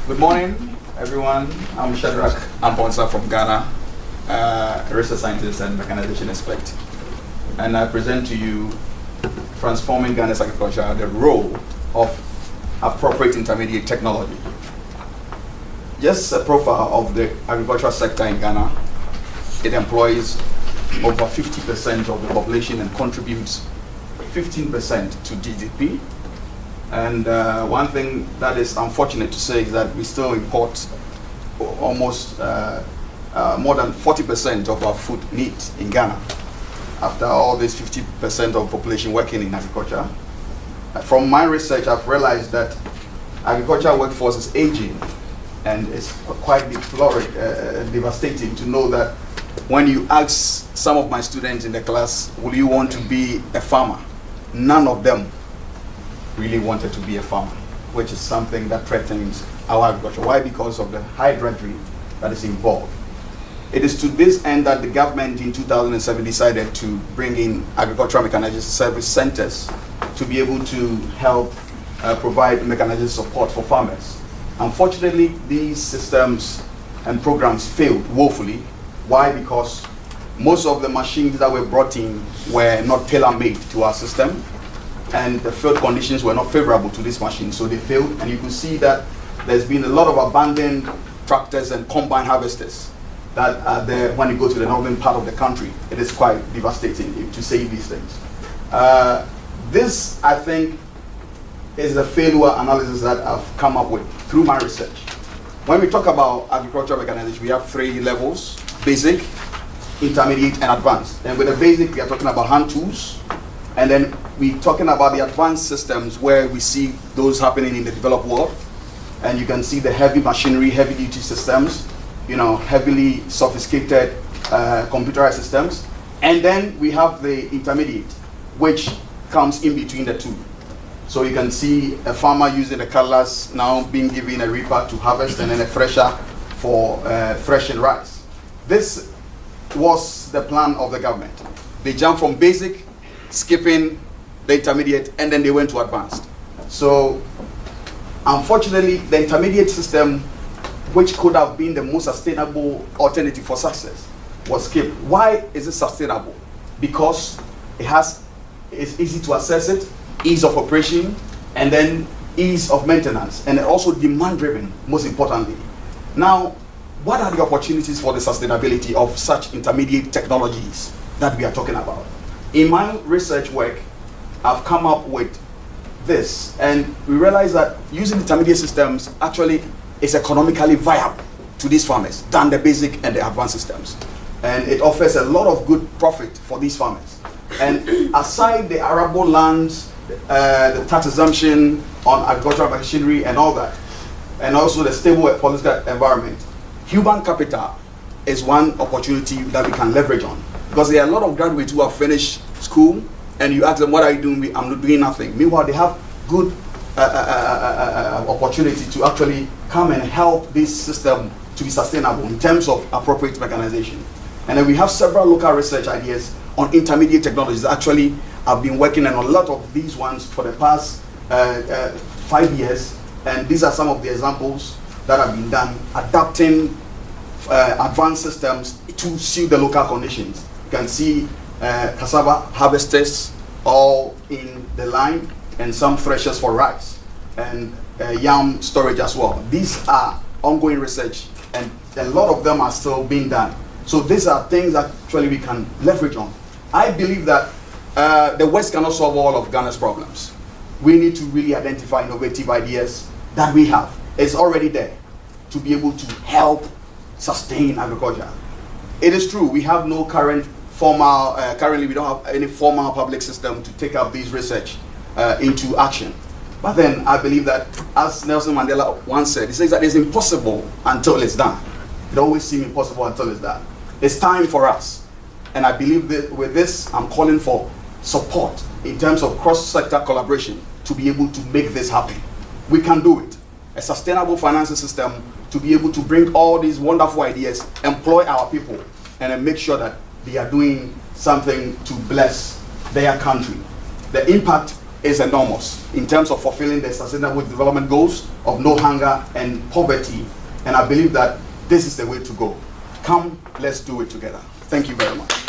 Good morning, everyone. I'm Shadrack Amponsa from Ghana, a research scientist and mechanization expert. And I present to you Transforming Ghana's Agriculture, the role of appropriate intermediate technology. Just a profile of the agricultural sector in Ghana. It employs over 50% of the population and contributes 15% to GDP. And one thing that is unfortunate to say is that we still import almost more than 40% of our food needs in Ghana, after all this 50% of population working in agriculture. From my research, I've realized that agricultural workforce is aging, and it's quite devastating to know that when you ask some of my students in the class, will you want to be a farmer? None of them really wanted to be a farmer, which is something that threatens our agriculture. Why? Because of the high drudgery that is involved. It is to this end that the government in 2007 decided to bring in agricultural mechanization service centers to be able to help provide mechanization support for farmers. Unfortunately, these systems and programs failed woefully. Why? Because most of the machines that were brought in were not tailor-made to our system, and the field conditions were not favorable to this machine, so they failed. And you can see that there's been a lot of abandoned tractors and combine harvesters that are there when you go to the northern part of the country. It is quite devastating to say these things. This, I think, is the failure analysis that I've come up with through my research. When we talk about agricultural mechanization, we have 3 levels: basic, intermediate, and advanced. And with the basic, we are talking about hand tools. And then we're talking about the advanced systems, where we see those happening in the developed world. And you can see the heavy machinery, heavy duty systems, heavily sophisticated computerized systems. And then we have the intermediate, which comes in between the two. So you can see a farmer using a cutlass now being given a reaper to harvest, and then a thresher for threshing rice. This was the plan of the government. They jumped from basic, skipping the intermediate, and then they went to advanced. So unfortunately, the intermediate system, which could have been the most sustainable alternative for success, was skipped. Why is it sustainable? Because it's easy to access it, ease of operation, and then ease of maintenance, and also demand driven, most importantly. Now, what are the opportunities for the sustainability of such intermediate technologies that we are talking about? In my research work, I've come up with this, and we realize that using intermediate systems actually is economically viable to these farmers than the basic and the advanced systems. And it offers a lot of good profit for these farmers. And aside the arable lands, the tax exemption on agricultural machinery and all that, and also the stable political environment, human capital is one opportunity that we can leverage on. Because there are a lot of graduates who have finished school, and you ask them, what are you doing? I'm not doing nothing. Meanwhile, they have good opportunity to actually come and help this system to be sustainable in terms of appropriate mechanization. And then we have several local research ideas on intermediate technologies. Actually, I've been working on a lot of these ones for the past 5 years, and these are some of the examples that have been done, adapting advanced systems to suit the local conditions. You can see cassava harvesters all in the line, and some threshers for rice, and yam storage as well. These are ongoing research, and a lot of them are still being done. So these are things that actually we can leverage on. I believe that the West cannot solve all of Ghana's problems. We need to really identify innovative ideas that we have. It's already there to be able to help sustain agriculture. It is true, we have no currently we don't have any formal public system to take up these research into action. But then I believe that, as Nelson Mandela once said, he says that it's impossible until it's done. It always seems impossible until it's done. It's time for us. And I believe that with this, I'm calling for support in terms of cross-sector collaboration to be able to make this happen. We can do it. A sustainable financial system to be able to bring all these wonderful ideas, employ our people, and then make sure that they are doing something to bless their country. The impact is enormous in terms of fulfilling the Sustainable Development Goals of no hunger and poverty. And I believe that this is the way to go. Come, let's do it together. Thank you very much.